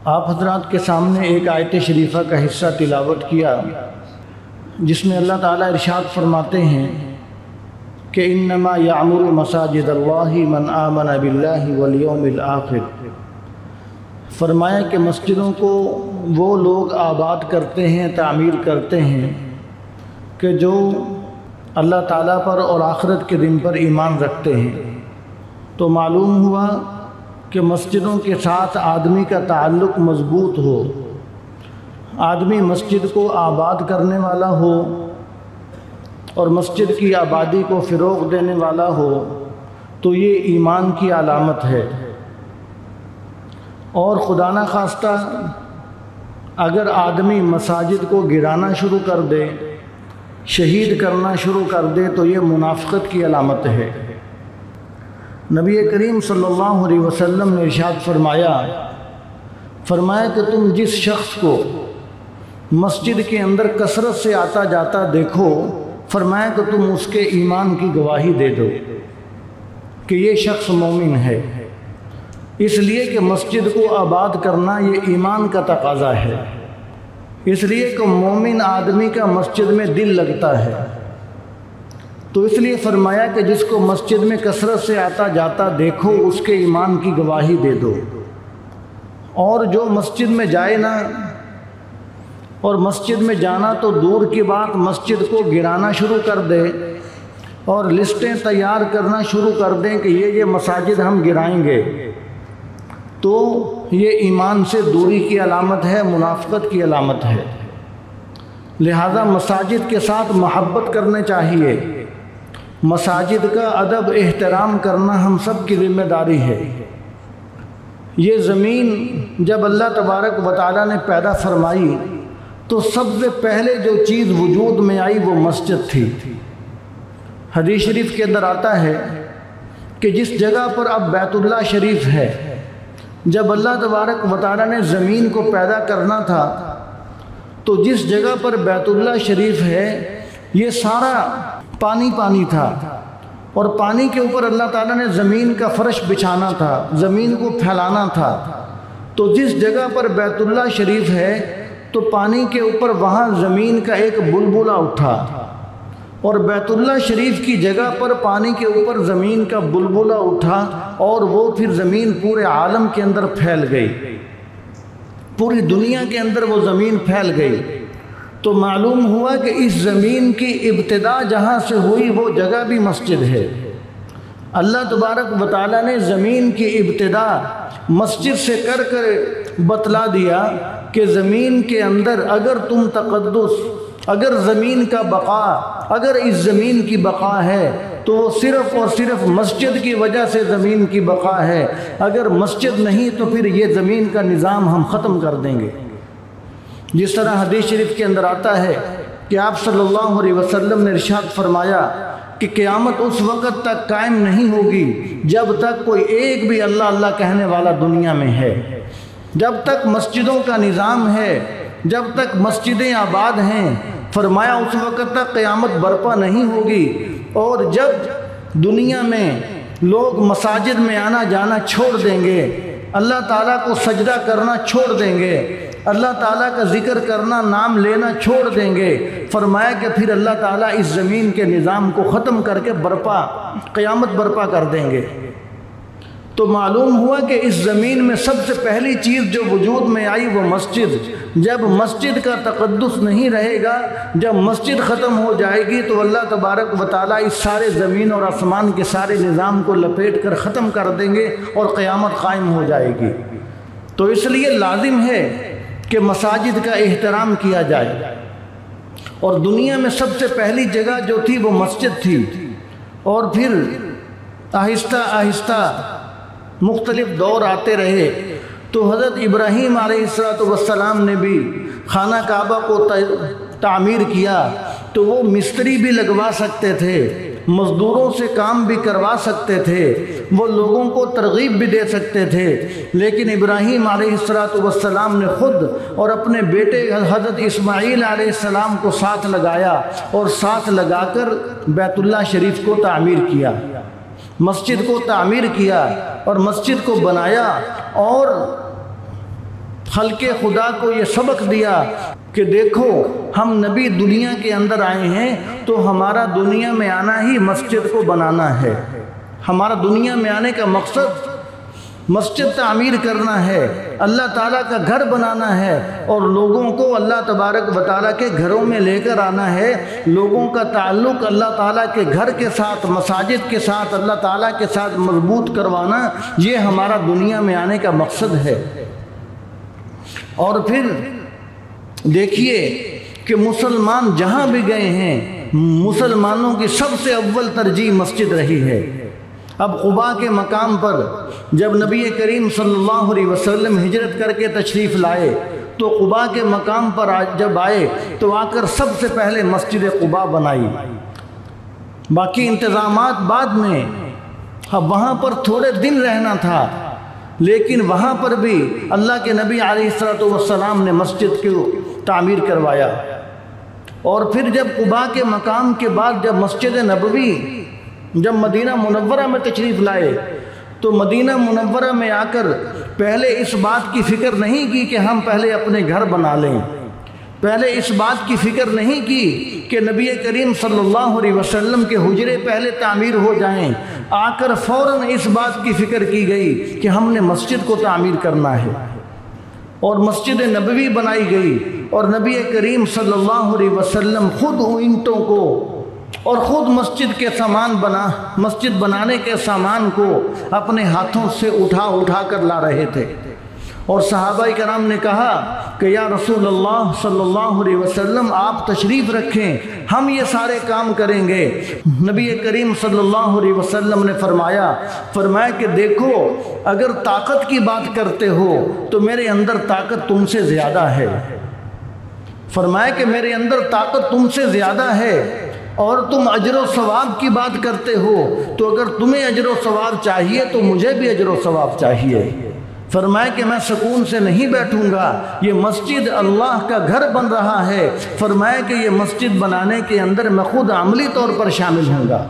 آپ حضرات کے سامنے ایک آیت شریفہ کا حصہ تلاوت کیا جس میں اللہ تعالیٰ ارشاد فرماتے ہیں کہ انما یعمر مساجد اللہ من آمن باللہ والیوم الآخر۔ فرمایا کہ مسجدوں کو وہ لوگ آباد کرتے ہیں، تعمیر کرتے ہیں کہ جو اللہ تعالیٰ پر اور آخرت کے دن پر ایمان رکھتے ہیں۔ تو معلوم ہوا کہ مسجدوں کے ساتھ آدمی کا تعلق مضبوط ہو، آدمی مسجد کو آباد کرنے والا ہو اور مسجد کی آبادی کو فروغ دینے والا ہو تو یہ ایمان کی علامت ہے۔ اور خدا نخواستہ اگر آدمی مساجد کو گرانا شروع کر دے، شہید کرنا شروع کر دے تو یہ منافقت کی علامت ہے۔ نبی کریم صلی اللہ علیہ وسلم نے ارشاد فرمایا کہ تم جس شخص کو مسجد کے اندر کثرت سے آتا جاتا دیکھو، فرمایا کہ تم اس کے ایمان کی گواہی دے دو کہ یہ شخص مومن ہے، اس لیے کہ مسجد کو آباد کرنا یہ ایمان کا تقاضا ہے، اس لیے کہ مومن آدمی کا مسجد میں دل لگتا ہے۔ تو اس لیے فرمایا کہ جس کو مسجد میں کثرت سے آتا جاتا دیکھو اس کے ایمان کی گواہی دے دو، اور جو مسجد میں جائے نہ، اور مسجد میں جانا تو دور کی بات، مسجد کو گرانا شروع کر دے اور لسٹیں تیار کرنا شروع کر دیں کہ یہ مساجد ہم گرائیں گے، تو یہ ایمان سے دوری کی علامت ہے، منافقت کی علامت ہے۔ لہذا مساجد کے ساتھ محبت کرنے چاہیے، مساجد کا ادب احترام کرنا ہم سب کی ذمہ داری ہے۔ یہ زمین جب اللہ تبارک و تعالیٰ نے پیدا فرمائی تو سب سے پہلے جو چیز وجود میں آئی وہ مسجد تھی۔ حدیث شریف کے اندر آتا ہے کہ جس جگہ پر اب بیت اللہ شریف ہے، جب اللہ تبارک و تعالیٰ نے زمین کو پیدا کرنا تھا تو جس جگہ پر بیت اللہ شریف ہے یہ سارا پانی پانی تھا، اور پانی کے اوپر اللہ تعالیٰ نے زمین کا فرش بچھانا تھا، زمین کو پھیلانا تھا۔ تو جس جگہ پر بیت اللہ شریف ہے تو پانی کے اوپر وہاں زمین کا ایک بلبلہ اٹھا، اور بیت اللہ شریف کی جگہ پر پانی کے اوپر زمین کا بلبلہ اٹھا، اور وہ پھر زمین پورے عالم کے اندر پھیل گئی، پوری دنیا کے اندر وہ زمین پھیل گئی۔ تو معلوم ہوا کہ اس زمین کی ابتدا جہاں سے ہوئی وہ جگہ بھی مسجد ہے۔ اللہ تبارک و تعالیٰ نے زمین کی ابتدا مسجد سے کر بتلا دیا کہ زمین کے اندر اگر تم تقدس، اگر زمین کا بقا، اگر اس زمین کی بقا ہے تو وہ صرف اور صرف مسجد کی وجہ سے زمین کی بقا ہے، اگر مسجد نہیں تو پھر یہ زمین کا نظام ہم ختم کر دیں گے۔ جس طرح حدیث شریف کے اندر آتا ہے کہ آپ صلی اللہ علیہ وسلم نے ارشاد فرمایا کہ قیامت اس وقت تک قائم نہیں ہوگی جب تک کوئی ایک بھی اللہ اللہ کہنے والا دنیا میں ہے، جب تک مسجدوں کا نظام ہے، جب تک مسجدیں آباد ہیں، فرمایا اس وقت تک قیامت برپا نہیں ہوگی۔ اور جب دنیا میں لوگ مساجد میں آنا جانا چھوڑ دیں گے، اللہ تعالیٰ کو سجدہ کرنا چھوڑ دیں گے، اللہ تعالیٰ کا ذکر کرنا، نام لینا چھوڑ دیں گے، فرمایا کہ پھر اللہ تعالیٰ اس زمین کے نظام کو ختم کر کے قیامت برپا کر دیں گے۔ تو معلوم ہوا کہ اس زمین میں سب سے پہلی چیز جو وجود میں آئی وہ مسجد۔ جب مسجد کا تقدس نہیں رہے گا، جب مسجد ختم ہو جائے گی تو اللہ تبارک و تعالیٰ اس سارے زمین اور آسمان کے سارے نظام کو لپیٹ کر ختم کر دیں گے اور قیامت قائم ہو جائے گی۔ تو اس لیے لازم ہے کہ مساجد کا احترام کیا جائے، اور دنیا میں سب سے پہلی جگہ جو تھی وہ مسجد تھی، اور پھر آہستہ آہستہ مختلف دور آتے رہے۔ تو حضرت ابراہیم علیہ السلام نے بھی خانہ کعبہ کو تعمیر کیا، تو وہ مستری بھی لگوا سکتے تھے، مزدوروں سے کام بھی کروا سکتے تھے، وہ لوگوں کو ترغیب بھی دے سکتے تھے، لیکن ابراہیم علیہ السلام نے خود اور اپنے بیٹے حضرت اسماعیل علیہ السلام کو ساتھ لگایا، اور ساتھ لگا کر بیت اللہ شریف کو تعمیر کیا، مسجد کو تعمیر کیا اور مسجد کو بنایا، اور خلق خدا کو یہ سبق دیا کہ دیکھو ہم نبی دنیا کے اندر آئے ہیں تو ہمارا دنیا میں آنا ہی مسجد کو بنانا ہے. ہمارا دنیا میں آنے کا مقصد مسجد تعمیر کرنا ہے، اللہ تعالیٰ کا گھر بنانا ہے، اور لوگوں کو اللہ تبارک و تعالیٰ کے گھروں میں لے کر آنا ہے. لوگوں کا تعلق اللہ تعالیٰ کے گھر کے ساتھ، مساجد کے ساتھ، اللہ تعالیٰ کے ساتھ مضبوط کروانا، یہ ہمارا دنیا میں آنے کا مقصد ہے. اور پھر دیکھیے کہ مسلمان جہاں بھی گئے ہیں، مسلمانوں کی سب سے اول ترجیح مسجد رہی ہے. اب قباء کے مقام پر جب نبی کریم صلی اللہ علیہ وسلم ہجرت کر کے تشریف لائے تو قباء کے مقام پر جب آئے تو آ کر سب سے پہلے مسجد قباء بنائی. باقی انتظامات بعد میں. اب وہاں پر تھوڑے دن رہنا تھا، لیکن وہاں پر بھی اللہ کے نبی علیہ السلام نے مسجد کو تعمیر کروایا. اور پھر جب قباء کے مقام کے بعد جب مسجد نبوی جب مدینہ منورہ میں تشریف لائے تو مدینہ منورہ میں آ کر پہلے اس بات کی فکر نہیں کی کہ ہم پہلے اپنے گھر بنا لیں، پہلے اس بات کی فکر نہیں کی کہ نبی کریم صلی اللہ علیہ وسلم کے حجرے پہلے تعمیر ہو جائیں. آ کر فوراً اس بات کی فکر کی گئی کہ ہم نے مسجد کو تعمیر کرنا ہے، اور مسجد نبوی بنائی گئی. اور نبی کریم صلی اللہ علیہ وسلم خود اینٹوں کو اور خود مسجد بنانے کے سامان کو اپنے ہاتھوں سے اٹھا کر لا رہے تھے. اور صحابہ کرام نے کہا کہ یا رسول اللہ صلی اللہ علیہ وسلم آپ تشریف رکھیں، ہم یہ سارے کام کریں گے. نبی کریم صلی اللہ علیہ وسلم نے فرمایا کہ دیکھو اگر طاقت کی بات کرتے ہو تو میرے اندر طاقت تم سے زیادہ ہے. فرمایا کہ میرے اندر طاقت تم سے زیادہ ہے، اور تم اجر و ثواب کی بات کرتے ہو تو اگر تمہیں اجر و ثواب چاہیے تو مجھے بھی اجر و ثواب چاہیے. فرمایا کہ میں سکون سے نہیں بیٹھوں گا، یہ مسجد اللہ کا گھر بن رہا ہے. فرمایا کہ یہ مسجد بنانے کے اندر میں خود عملی طور پر شامل ہوں گا.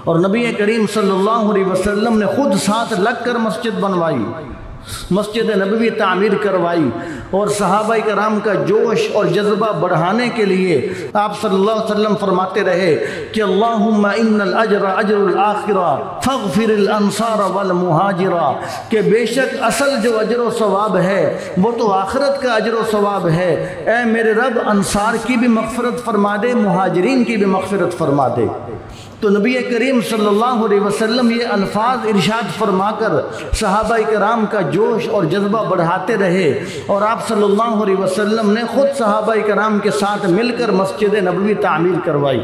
اور نبی کریم صلی اللہ علیہ وسلم نے خود ساتھ لگ کر مسجد بنوائی، مسجد نبوی تعمیر کروائی. اور صحابہ کرام کا جوش اور جذبہ بڑھانے کے لیے آپ صلی اللہ علیہ وسلم فرماتے رہے کہ اللہم ان الاجر اجر الاخرہ فاغفر الانصار والمہاجرہ، کہ بے شک اصل جو اجر و ثواب ہے وہ تو آخرت کا اجر و ثواب ہے. اے میرے رب انصار کی بھی مغفرت فرما دے، مہاجرین کی بھی مغفرت فرما دے. تو نبی کریم صلی اللہ علیہ وسلم یہ الفاظ ارشاد فرما کر صحابہ کرام کا جوش اور جذبہ بڑھاتے رہے. اور آپ صلی اللہ علیہ وسلم نے خود صحابہ کرام کے ساتھ مل کر مسجد نبوی تعمیر کروائی.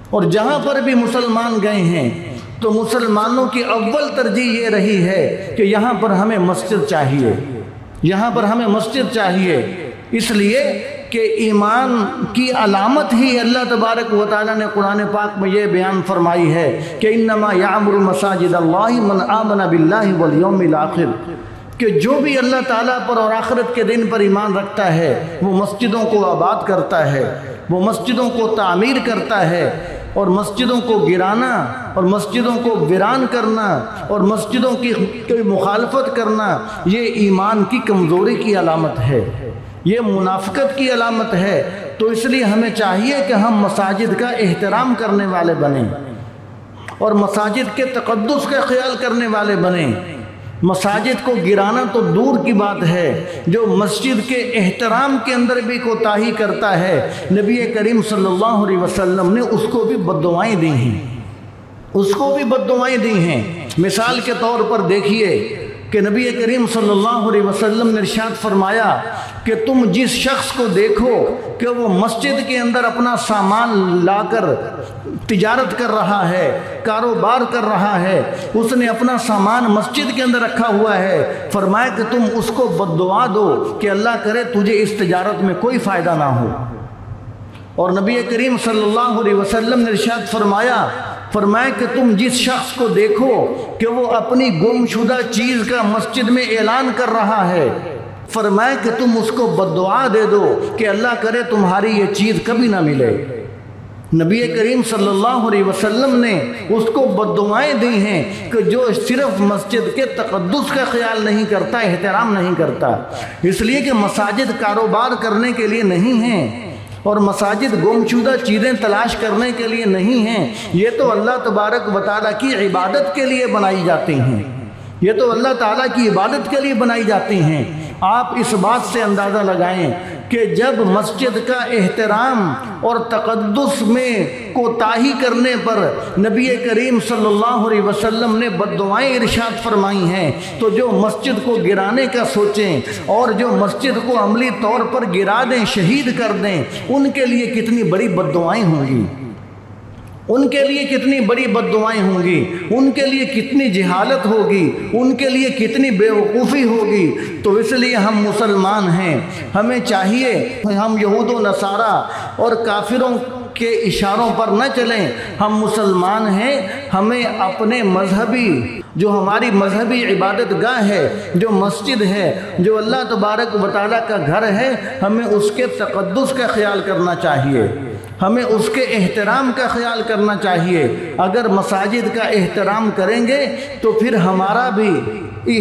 اور جہاں پر بھی مسلمان گئے ہیں تو مسلمانوں کی اول ترجیح یہ رہی ہے کہ یہاں پر ہمیں مسجد چاہیے، یہاں پر ہمیں مسجد چاہیے. اس لیے کہ ایمان کی علامت ہی اللہ تبارک و تعالیٰ نے قرآن پاک میں یہ بیان فرمائی ہے کہ انما یعمر مساجد اللہ من آمن باللہ والیوم الآخر، کہ جو بھی اللہ تعالیٰ پر اور آخرت کے دن پر ایمان رکھتا ہے وہ مسجدوں کو آباد کرتا ہے، وہ مسجدوں کو تعمیر کرتا ہے. اور مسجدوں کو گرانا اور مسجدوں کو ویران کرنا اور مسجدوں کی مخالفت کرنا یہ ایمان کی کمزوری کی علامت ہے، یہ منافقت کی علامت ہے. تو اس لیے ہمیں چاہیے کہ ہم مساجد کا احترام کرنے والے بنیں اور مساجد کے تقدس کا خیال کرنے والے بنیں. مساجد کو گرانا تو دور کی بات ہے، جو مسجد کے احترام کے اندر بھی کوتاہی کرتا ہے نبی کریم صلی اللہ علیہ وسلم نے اس کو بھی بددعائیں دی ہیں، اس کو بھی بددعائیں دی ہیں. مثال کے طور پر دیکھیے کہ نبی کریم صلی اللہ علیہ وسلم نے ارشاد فرمایا کہ تم جس شخص کو دیکھو کہ وہ مسجد کے اندر اپنا سامان لا کر تجارت کر رہا ہے، کاروبار کر رہا ہے، اس نے اپنا سامان مسجد کے اندر رکھا ہوا ہے، فرمایا کہ تم اس کو بددعا دو کہ اللہ کرے تجھے اس تجارت میں کوئی فائدہ نہ ہو. اور نبی کریم صلی اللہ علیہ وسلم نے ارشاد فرمایا کہ تم جس شخص کو دیکھو کہ وہ اپنی گم شدہ چیز کا مسجد میں اعلان کر رہا ہے، فرمایا کہ تم اس کو بددعا دے دو کہ اللہ کرے تمہاری یہ چیز کبھی نہ ملے. نبی کریم صلی اللہ علیہ وسلم نے اس کو بددعائیں دی ہیں کہ جو صرف مسجد کے تقدس کا خیال نہیں کرتا، احترام نہیں کرتا، اس لیے کہ مساجد کاروبار کرنے کے لیے نہیں ہیں اور مساجد گمشدہ چیزیں تلاش کرنے کے لیے نہیں ہیں، یہ تو اللہ تبارک و تعالیٰ کی عبادت کے لیے بنائی جاتی ہیں، یہ تو اللہ تعالیٰ کی عبادت کے لیے بنائی جاتی ہیں۔ آپ اس بات سے اندازہ لگائیں کہ جب مسجد کا احترام اور تقدس میں کوتاہی کرنے پر نبی کریم صلی اللہ علیہ وسلم نے بددعائیں ارشاد فرمائی ہیں، تو جو مسجد کو گرانے کا سوچیں اور جو مسجد کو عملی طور پر گرا دیں، شہید کر دیں، ان کے لیے کتنی بڑی بددعائیں ہوں گی، ان کے لیے کتنی بڑی بددعائیں ہوں گی، ان کے لیے کتنی جہالت ہوگی، ان کے لیے کتنی بے وقوفی ہوگی۔ تو اس لیے ہم مسلمان ہیں، ہمیں چاہیے ہم یہود و نصارہ اور کافروں کے اشاروں پر نہ چلیں، ہم مسلمان ہیں، ہمیں اپنے مذہبی جو ہماری مذہبی عبادت گاہ ہے، جو مسجد ہے، جو اللہ تبارک و تعالیٰ کا گھر ہے، ہمیں اس کے تقدس کا خیال کرنا چاہیے، ہمیں اس کے احترام کا خیال کرنا چاہیے۔ اگر مساجد کا احترام کریں گے تو پھر ہمارا بھی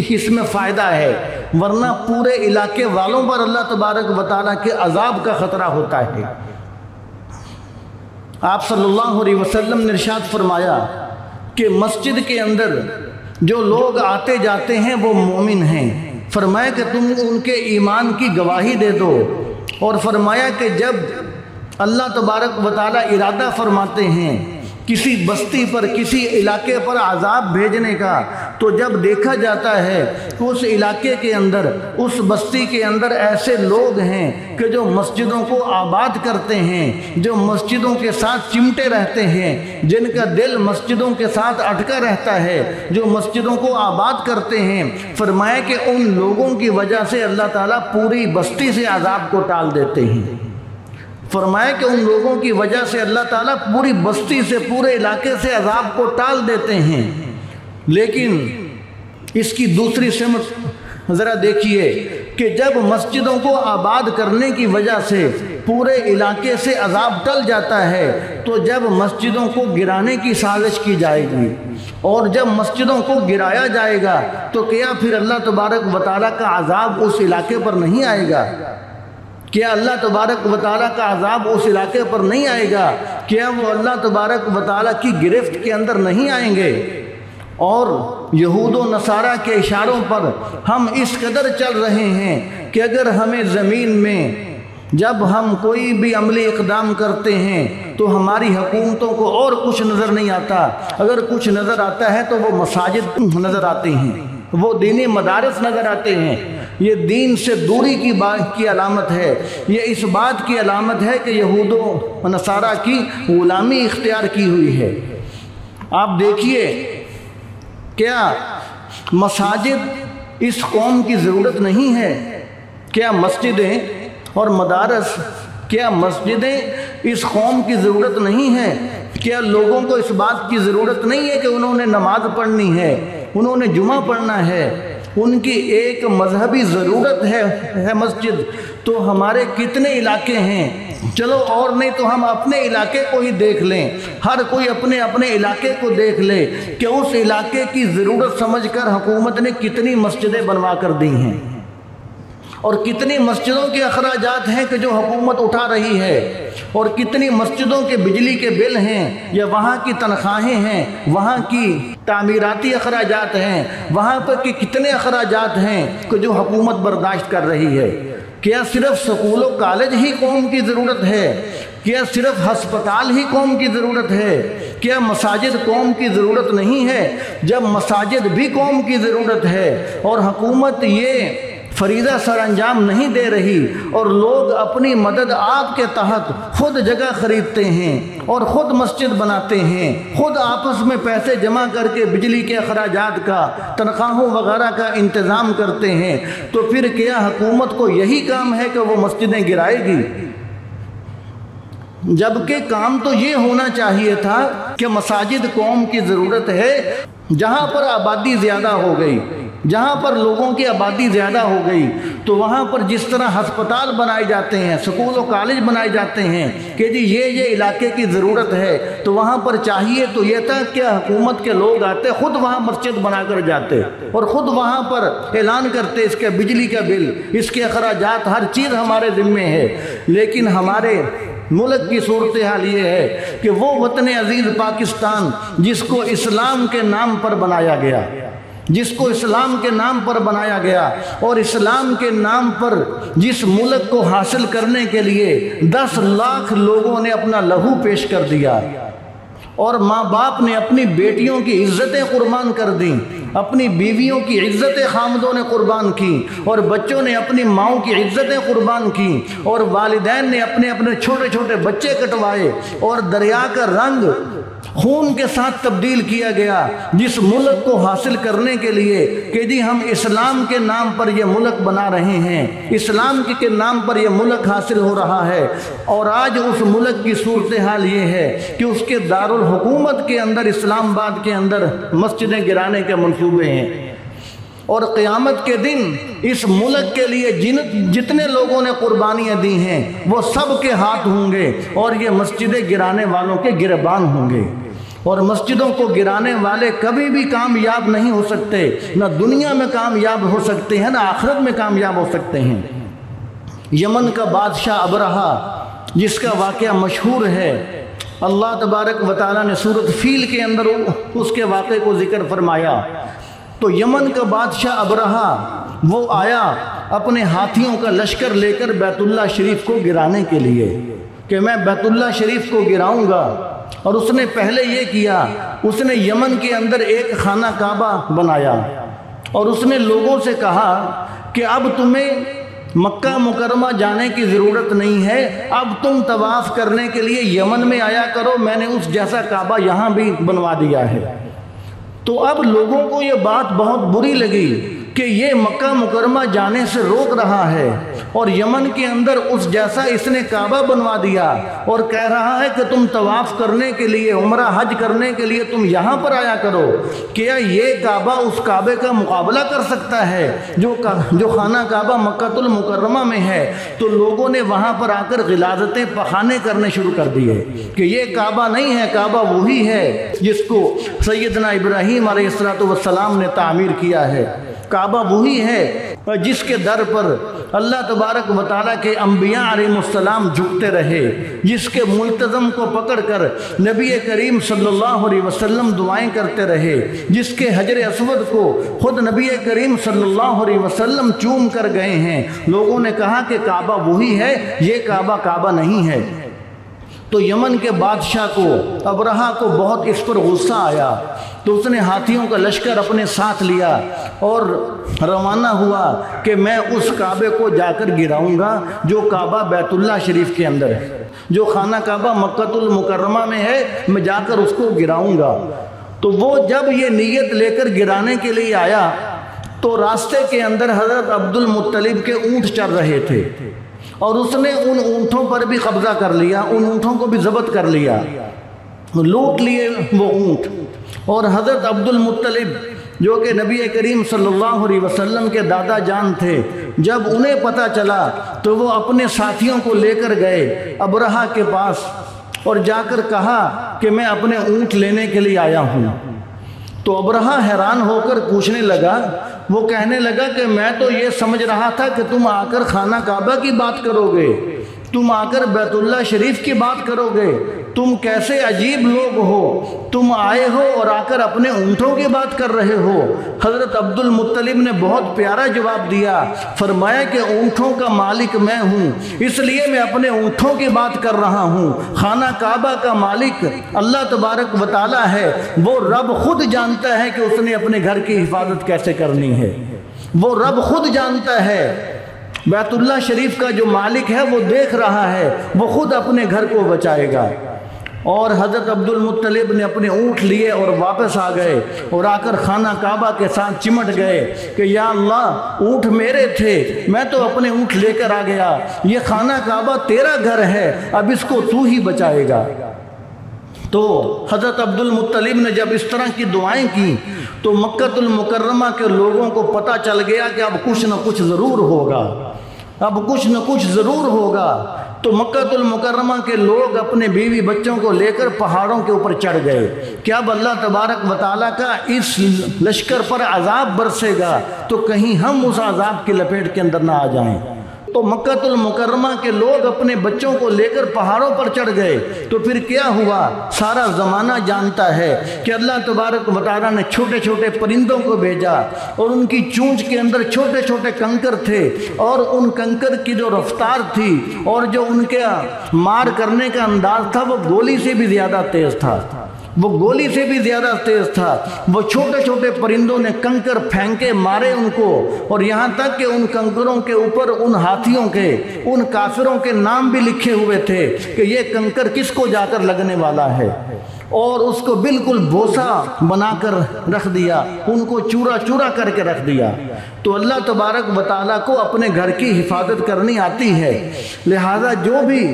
اس میں فائدہ ہے، ورنہ پورے علاقے والوں پر اللہ تبارک و تعالیٰ کے عذاب کا خطرہ ہوتا ہے۔ آپ صلی اللہ علیہ وسلم نے ارشاد فرمایا کہ مسجد کے اندر جو لوگ آتے جاتے ہیں وہ مومن ہیں، فرمایا کہ تم ان کے ایمان کی گواہی دے دو، اور فرمایا کہ جب اللہ تبارک و تعالیٰ ارادہ فرماتے ہیں کسی بستی پر، کسی علاقے پر عذاب بھیجنے کا، تو جب دیکھا جاتا ہے کہ اس علاقے کے اندر، اس بستی کے اندر ایسے لوگ ہیں کہ جو مسجدوں کو آباد کرتے ہیں، جو مسجدوں کے ساتھ چمٹے رہتے ہیں، جن کا دل مسجدوں کے ساتھ اٹکا رہتا ہے، جو مسجدوں کو آباد کرتے ہیں، فرمایا کہ ان لوگوں کی وجہ سے اللہ تعالیٰ پوری بستی سے عذاب کو ٹال دیتے ہیں۔ فرمایا کہ ان لوگوں کی وجہ سے اللہ تعالیٰ پوری بستی سے، پورے علاقے سے عذاب کو ٹال دیتے ہیں۔ لیکن اس کی دوسری سمت ذرا دیکھیے کہ جب مسجدوں کو آباد کرنے کی وجہ سے پورے علاقے سے عذاب ٹل جاتا ہے، تو جب مسجدوں کو گرانے کی سازش کی جائے گی اور جب مسجدوں کو گرایا جائے گا تو کیا پھر اللہ تبارک و تعالیٰ کا عذاب اس علاقے پر نہیں آئے گا؟ کیا اللہ تبارک و تعالیٰ کا عذاب اس علاقے پر نہیں آئے گا؟ کیا وہ اللہ تبارک و تعالیٰ کی گرفت کے اندر نہیں آئیں گے؟ اور یہود و نصارہ کے اشاروں پر ہم اس قدر چل رہے ہیں کہ اگر ہمیں زمین میں جب ہم کوئی بھی عملی اقدام کرتے ہیں تو ہماری حکومتوں کو اور کچھ نظر نہیں آتا، اگر کچھ نظر آتا ہے تو وہ مساجد نظر آتے ہیں، وہ دینی مدارس نظر آتے ہیں۔ یہ دین سے دوری کی علامت ہے، یہ اس بات کی علامت ہے کہ یہود و نصارہ کی غلامی اختیار کی ہوئی ہے۔ آپ دیکھیے، کیا مساجد اس قوم کی ضرورت نہیں ہے؟ کیا مسجدیں اور مدارس، کیا مسجدیں اس قوم کی ضرورت نہیں ہے؟ کیا لوگوں کو اس بات کی ضرورت نہیں ہے کہ انہوں نے نماز پڑھنی ہے، انہوں نے جمعہ پڑھنا ہے، ان کی ایک مذہبی ضرورت ہے مسجد؟ تو ہمارے کتنے علاقے ہیں، چلو اور نہیں تو ہم اپنے علاقے کو ہی دیکھ لیں، ہر کوئی اپنے اپنے علاقے کو دیکھ لے کہ اس علاقے کی ضرورت سمجھ کر حکومت نے کتنی مسجدیں بنوا کر دی ہیں، اور کتنی مسجدوں کے اخراجات ہیں کہ جو حکومت اٹھا رہی ہے، اور کتنی مسجدوں کے بجلی کے بل ہیں، یا وہاں کی تنخواہیں ہیں، وہاں کی تعمیراتی اخراجات ہیں، وہاں پر کہ کتنے اخراجات ہیں کہ جو حکومت برداشت کر رہی ہے۔ کیا صرف سکول و کالج ہی قوم کی ضرورت ہے؟ کیا صرف ہسپتال ہی قوم کی ضرورت ہے؟ کیا مساجد قوم کی ضرورت نہیں ہے؟ جب مساجد بھی قوم کی ضرورت ہے اور حکومت یہ فریضہ سر انجام نہیں دے رہی، اور لوگ اپنی مدد آپ کے تحت خود جگہ خریدتے ہیں اور خود مسجد بناتے ہیں، خود آپس میں پیسے جمع کر کے بجلی کے اخراجات کا، تنخواہوں وغیرہ کا انتظام کرتے ہیں، تو پھر کیا حکومت کو یہی کام ہے کہ وہ مسجدیں گرائے گی؟ جبکہ کام تو یہ ہونا چاہیے تھا کہ مساجد قوم کی ضرورت ہے، جہاں پر آبادی زیادہ ہو گئی، جہاں پر لوگوں کی آبادی زیادہ ہو گئی تو وہاں پر جس طرح ہسپتال بنائے جاتے ہیں، سکول و کالج بنائے جاتے ہیں کہ جی یہ علاقے کی ضرورت ہے، تو وہاں پر چاہیے تو یہ تھا کہ حکومت کے لوگ آتے، خود وہاں مسجد بنا کر جاتے اور خود وہاں پر اعلان کرتے اس کے بجلی کا بل، اس کے اخراجات، ہر چیز ہمارے ذمے ہے۔ لیکن ہمارے ملک کی صورتحال یہ ہے کہ وہ وطن عزیز پاکستان جس کو اسلام کے نام پر بنایا گیا، جس کو اسلام کے نام پر بنایا گیا، اور اسلام کے نام پر جس ملک کو حاصل کرنے کے لیے 10 لاکھ لوگوں نے اپنا لہو پیش کر دیا، اور ماں باپ نے اپنی بیٹیوں کی عزتیں قربان کر دیں، اپنی بیویوں کی عزتیں خامدوں نے قربان کی، اور بچوں نے اپنی ماؤں کی عزتیں قربان کی، اور والدین نے اپنے اپنے چھوٹے چھوٹے بچے کٹوائے، اور دریا کا رنگ خون کے ساتھ تبدیل کیا گیا جس ملک کو حاصل کرنے کے لیے کہ جی ہم اسلام کے نام پر یہ ملک بنا رہے ہیں، اسلام کے نام پر یہ ملک حاصل ہو رہا ہے۔ اور آج اس ملک کی صورتحال یہ ہے کہ اس کے دارالحکومت کے اندر، اسلام آباد کے اندر مسجدیں گرانے کے منصوبے ہیں، اور قیامت کے دن اس ملک کے لیے جتنے لوگوں نے قربانیاں دی ہیں وہ سب کے ہاتھ ہوں گے، اور یہ مسجدیں گرانے والوں کے گربان ہوں گے۔ اور مسجدوں کو گرانے والے کبھی بھی کامیاب نہیں ہو سکتے، نہ دنیا میں کامیاب ہو سکتے ہیں، نہ آخرت میں کامیاب ہو سکتے ہیں۔ یمن کا بادشاہ ابرہہ جس کا واقعہ مشہور ہے، اللہ تبارک و تعالیٰ نے سورۃ فیل کے اندر اس کے واقعے کو ذکر فرمایا۔ تو یمن کا بادشاہ ابرہہ وہ آیا اپنے ہاتھیوں کا لشکر لے کر بیت اللہ شریف کو گرانے کے لیے کہ میں بیت اللہ شریف کو گراؤں گا۔ اور اس نے پہلے یہ کیا، اس نے یمن کے اندر ایک خانہ کعبہ بنایا، اور اس نے لوگوں سے کہا کہ اب تمہیں مکہ مکرمہ جانے کی ضرورت نہیں ہے، اب تم طواف کرنے کے لیے یمن میں آیا کرو، میں نے اس جیسا کعبہ یہاں بھی بنوا دیا ہے۔ تو اب لوگوں کو یہ بات بہت بری لگی کہ یہ مکہ مکرمہ جانے سے روک رہا ہے، اور یمن کے اندر اس جیسا اس نے کعبہ بنوا دیا، اور کہہ رہا ہے کہ تم طواف کرنے کے لیے، عمرہ حج کرنے کے لیے تم یہاں پر آیا کرو۔ کیا یہ کعبہ اس کعبے کا مقابلہ کر سکتا ہے جو خانہ کعبہ مکہ المکرمہ میں ہے؟ تو لوگوں نے وہاں پر آ کر غلاظتیں پخانے کرنے شروع کر دیے کہ یہ کعبہ نہیں ہے، کعبہ وہی ہے جس کو سیدنا ابراہیم علیہ السلام نے تعمیر کیا ہے، کعبہ وہی ہے جس کے در پر اللہ تبارک و تعالیٰ کے انبیاء علیہ السلام جھکتے رہے، جس کے ملتزم کو پکڑ کر نبی کریم صلی اللہ علیہ وسلم دعائیں کرتے رہے، جس کے حجر اسود کو خود نبی کریم صلی اللہ علیہ وسلم چوم کر گئے ہیں۔ لوگوں نے کہا کہ کعبہ وہی ہے، یہ کعبہ نہیں ہے۔ تو یمن کے بادشاہ کو، ابرہہ کو بہت اس پر غصہ آیا، تو اس نے ہاتھیوں کا لشکر اپنے ساتھ لیا اور روانہ ہوا کہ میں اس کعبے کو جا کر گراؤں گا جو کعبہ بیت اللہ شریف کے اندر ہے، جو خانہ کعبہ مکہ المکرمہ میں ہے، میں جا کر اس کو گراؤں گا۔ تو وہ جب یہ نیت لے کر گرانے کے لیے آیا تو راستے کے اندر حضرت عبد المطلب کے اونٹ چل رہے تھے، اور اس نے ان اونٹوں پر بھی قبضہ کر لیا، ان اونٹوں کو بھی ضبط کر لیا، لوٹ لیے وہ اونٹ۔ اور حضرت عبد المطلب جو کہ نبی کریم صلی اللہ علیہ وسلم کے دادا جان تھے، جب انہیں پتہ چلا تو وہ اپنے ساتھیوں کو لے کر گئے ابرہہ کے پاس، اور جا کر کہا کہ میں اپنے اونٹ لینے کے لیے آیا ہوں۔ تو ابرہہ حیران ہو کر پوچھنے لگا، وہ کہنے لگا کہ میں تو یہ سمجھ رہا تھا کہ تم آ کر خانہ کعبہ کی بات کرو گے، تم آ کر بیت اللہ شریف کی بات کرو گے، تم کیسے عجیب لوگ ہو، تم آئے ہو اور آ کر اپنے اونٹوں کی بات کر رہے ہو۔ حضرت عبد المطلب نے بہت پیارا جواب دیا، فرمایا کہ اونٹوں کا مالک میں ہوں، اس لیے میں اپنے اونٹوں کی بات کر رہا ہوں۔ خانہ کعبہ کا مالک اللہ تبارک و تعالیٰ ہے، وہ رب خود جانتا ہے کہ اس نے اپنے گھر کی حفاظت کیسے کرنی ہے، وہ رب خود جانتا ہے۔ بیت اللہ شریف کا جو مالک ہے وہ دیکھ رہا ہے، وہ خود اپنے گھر کو بچائے گا۔ اور حضرت عبد المطلب نے اپنے اونٹ لیے اور واپس آ گئے، اور آ کر خانہ کعبہ کے ساتھ چمٹ گئے کہ یا اللہ، اونٹ میرے تھے، میں تو اپنے اونٹ لے کر آ گیا، یہ خانہ کعبہ تیرا گھر ہے، اب اس کو تو ہی بچائے گا۔ تو حضرت عبدالمطلب نے جب اس طرح کی دعائیں کی تو مکۃ المکرمہ کے لوگوں کو پتہ چل گیا کہ اب کچھ نہ کچھ ضرور ہوگا، اب کچھ نہ کچھ ضرور ہوگا۔ تو مکۃ المکرمہ کے لوگ اپنے بیوی بچوں کو لے کر پہاڑوں کے اوپر چڑھ گئے کہ اب اللہ تبارک و تعالیٰ کا اس لشکر پر عذاب برسے گا تو کہیں ہم اس عذاب کی لپیٹ کے اندر نہ آ جائیں۔ تو مکۃ المکرمہ کے لوگ اپنے بچوں کو لے کر پہاڑوں پر چڑھ گئے۔ تو پھر کیا ہوا؟ سارا زمانہ جانتا ہے کہ اللہ تبارک و تعالیٰ نے چھوٹے چھوٹے پرندوں کو بھیجا اور ان کی چونچ کے اندر چھوٹے چھوٹے کنکر تھے، اور ان کنکر کی جو رفتار تھی اور جو ان کے مار کرنے کا انداز تھا وہ گولی سے بھی زیادہ تیز تھا، وہ گولی سے بھی زیادہ تیز تھا۔ وہ چھوٹے چھوٹے پرندوں نے کنکر پھینکے مارے ان کو، اور یہاں تک کہ ان کنکروں کے اوپر ان ہاتھیوں کے، ان کافروں کے نام بھی لکھے ہوئے تھے کہ یہ کنکر کس کو جا کر لگنے والا ہے، اور اس کو بالکل بھوسا بنا کر رکھ دیا، ان کو چورا چورا کر کے رکھ دیا۔ تو اللہ تبارک و تعالیٰ کو اپنے گھر کی حفاظت کرنی آتی ہے، لہذا جو بھی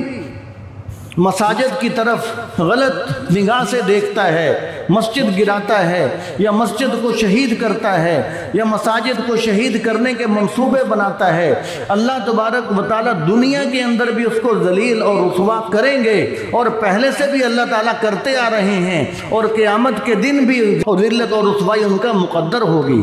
مساجد کی طرف غلط نگاہ سے دیکھتا ہے، مسجد گراتا ہے یا مسجد کو شہید کرتا ہے یا مساجد کو شہید کرنے کے منصوبے بناتا ہے، اللہ تبارک و تعالیٰ دنیا کے اندر بھی اس کو ذلیل اور رسوا کریں گے، اور پہلے سے بھی اللہ تعالیٰ کرتے آ رہے ہیں، اور قیامت کے دن بھی ذلت اور رسوائی ان کا مقدر ہوگی۔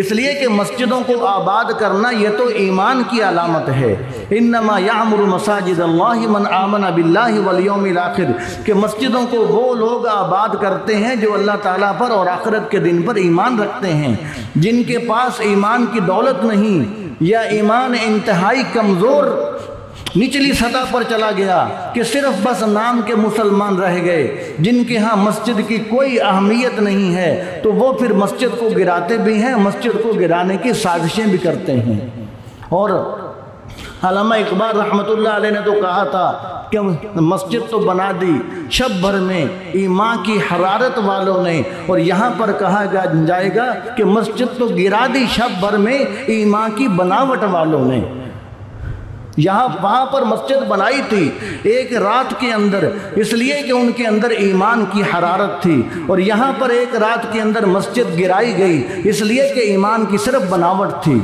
اس لیے کہ مسجدوں کو آباد کرنا یہ تو ایمان کی علامت ہے۔ انما یعمر مساجد اللہ من آمن باللہ والیوم الآخر، کہ مسجدوں کو وہ لوگ آباد کرتے ہیں جو اللہ تعالیٰ پر اور آخرت کے دن پر ایمان رکھتے ہیں۔ جن کے پاس ایمان کی دولت نہیں یا ایمان انتہائی کمزور نچلی سطح پر چلا گیا کہ صرف بس نام کے مسلمان رہ گئے، جن کے ہاں مسجد کی کوئی اہمیت نہیں ہے، تو وہ پھر مسجد کو گراتے بھی ہیں، مسجد کو گرانے کی سازشیں بھی کرتے ہیں۔ اور علامہ اقبال رحمۃ اللہ علیہ نے تو کہا تھا کہ مسجد تو بنا دی شب بھر میں ایمان کی حرارت والوں نے، اور یہاں پر کہا جائے گا کہ مسجد تو گرا دی شب بھر میں ایمان کی بناوٹ والوں نے۔ وہاں پر مسجد بنائی تھی ایک رات کے اندر، اس لیے کہ ان کے اندر ایمان کی حرارت تھی، اور یہاں پر ایک رات کے اندر مسجد گرائی گئی اس لیے کہ ایمان کی صرف بناوٹ تھی،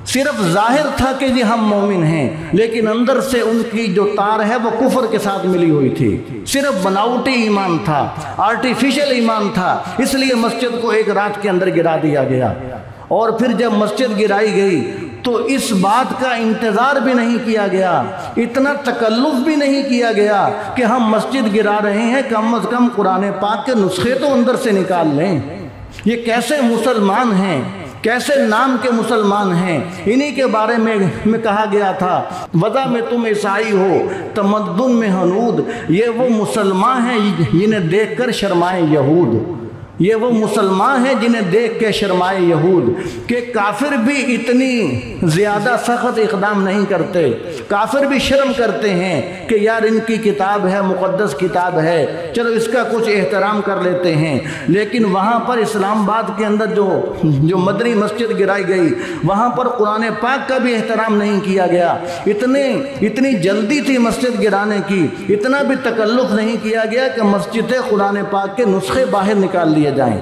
صرف ظاہر تھا کہ جی ہم مومن ہیں، لیکن اندر سے ان کی جو تار ہے وہ کفر کے ساتھ ملی ہوئی تھی، صرف بناوٹی ایمان تھا، آرٹیفیشل ایمان تھا، اس لیے مسجد کو ایک رات کے اندر گرا دیا گیا۔ اور پھر جب مسجد گرائی گئی تو اس بات کا انتظار بھی نہیں کیا گیا، اتنا تکلف بھی نہیں کیا گیا کہ ہم مسجد گرا رہے ہیں، کم از کم قرآن پاک کے نسخے تو اندر سے نکال لیں۔ یہ کیسے مسلمان ہیں، کیسے نام کے مسلمان ہیں؟ انہی کے بارے میں کہا گیا تھا وضع میں تم عیسائی ہو تمدن میں ہنود، یہ وہ مسلمان ہیں جنہیں دیکھ کر شرمائے یہود، یہ وہ مسلمان ہیں جنہیں دیکھ کے شرمائے یہود، کہ کافر بھی اتنی زیادہ سخت اقدام نہیں کرتے، کافر بھی شرم کرتے ہیں کہ یار ان کی کتاب ہے، مقدس کتاب ہے، چلو اس کا کچھ احترام کر لیتے ہیں۔ لیکن وہاں پر اسلام آباد کے اندر جو مدنی مسجد گرائی گئی وہاں پر قرآن پاک کا بھی احترام نہیں کیا گیا، اتنی جلدی تھی مسجد گرانے کی، اتنا بھی تکلف نہیں کیا گیا کہ مسجد قرآن پاک کے نسخے باہر نکال لیے جائیں۔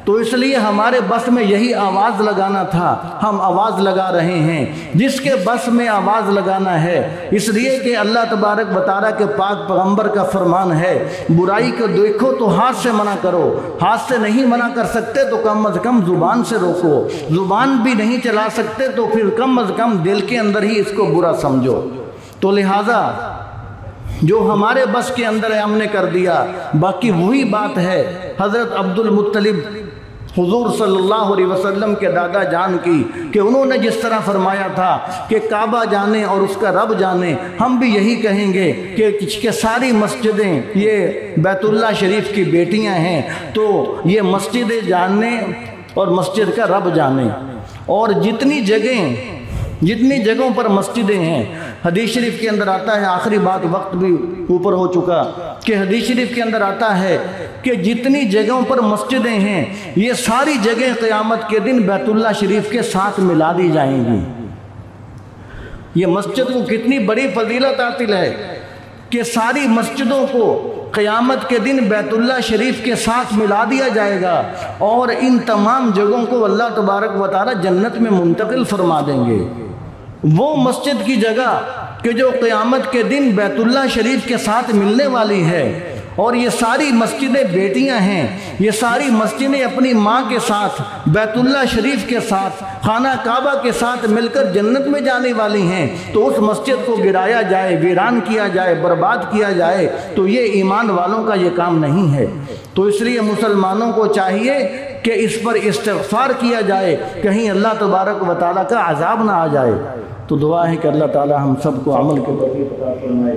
تو اس لیے ہمارے بس میں یہی آواز لگانا تھا، ہم آواز لگا رہے ہیں جس کے بس میں آواز لگانا ہے، اس لیے کہ اللہ تبارک و تعالیٰ کے پاک پیغمبر کا فرمان ہے برائی کو دیکھو تو ہاتھ سے منع کرو، ہاتھ سے نہیں منع کر سکتے تو کم از کم زبان سے روکو، زبان بھی نہیں چلا سکتے تو پھر کم از کم دل کے اندر ہی اس کو برا سمجھو۔ تو لہٰذا جو ہمارے بس کے اندر ہے ہم نے کر دیا، باقی وہی بات ہے حضرت عبد المطلب حضور صلی اللہ علیہ وسلم کے دادا جان کی، کہ انہوں نے جس طرح فرمایا تھا کہ کعبہ جانے اور اس کا رب جانے، ہم بھی یہی کہیں گے کہ ساری مسجدیں یہ بیت اللہ شریف کی بیٹیاں ہیں، تو یہ مسجدیں جاننے اور مسجد کا رب جانے، اور جتنی جگہوں پر مسجدیں ہیں، حدیث شریف کے اندر آتا ہے، آخری بات وقت بھی اوپر ہو چکا، کہ حدیث شریف کے اندر آتا ہے کہ جتنی جگہوں پر مسجدیں ہیں یہ ساری جگہیں قیامت کے دن بیت اللہ شریف کے ساتھ ملا دی جائیں گی۔ یہ مسجد کو کتنی بڑی فضیلت حاصل ہے کہ ساری مسجدوں کو قیامت کے دن بیت اللہ شریف کے ساتھ ملا دیا جائے گا اور ان تمام جگہوں کو اللہ تبارک و تعالی جنت میں منتقل فرما دیں گے۔ وہ مسجد کی جگہ کہ جو قیامت کے دن بیت اللہ شریف کے ساتھ ملنے والی ہے، اور یہ ساری مسجدیں بیٹیاں ہیں، یہ ساری مسجدیں اپنی ماں کے ساتھ، بیت اللہ شریف کے ساتھ، خانہ کعبہ کے ساتھ مل کر جنت میں جانے والی ہیں، تو اس مسجد کو گرایا جائے، ویران کیا جائے، برباد کیا جائے، تو یہ ایمان والوں کا یہ کام نہیں ہے۔ تو اس لیے مسلمانوں کو چاہیے کہ اس پر استغفار کیا جائے، کہیں اللہ تبارک و تعالیٰ کا عذاب نہ آ جائے۔ تو دعا ہے کہ اللہ تعالیٰ ہم سب کو عمل کے توفیق عطا فرمائے۔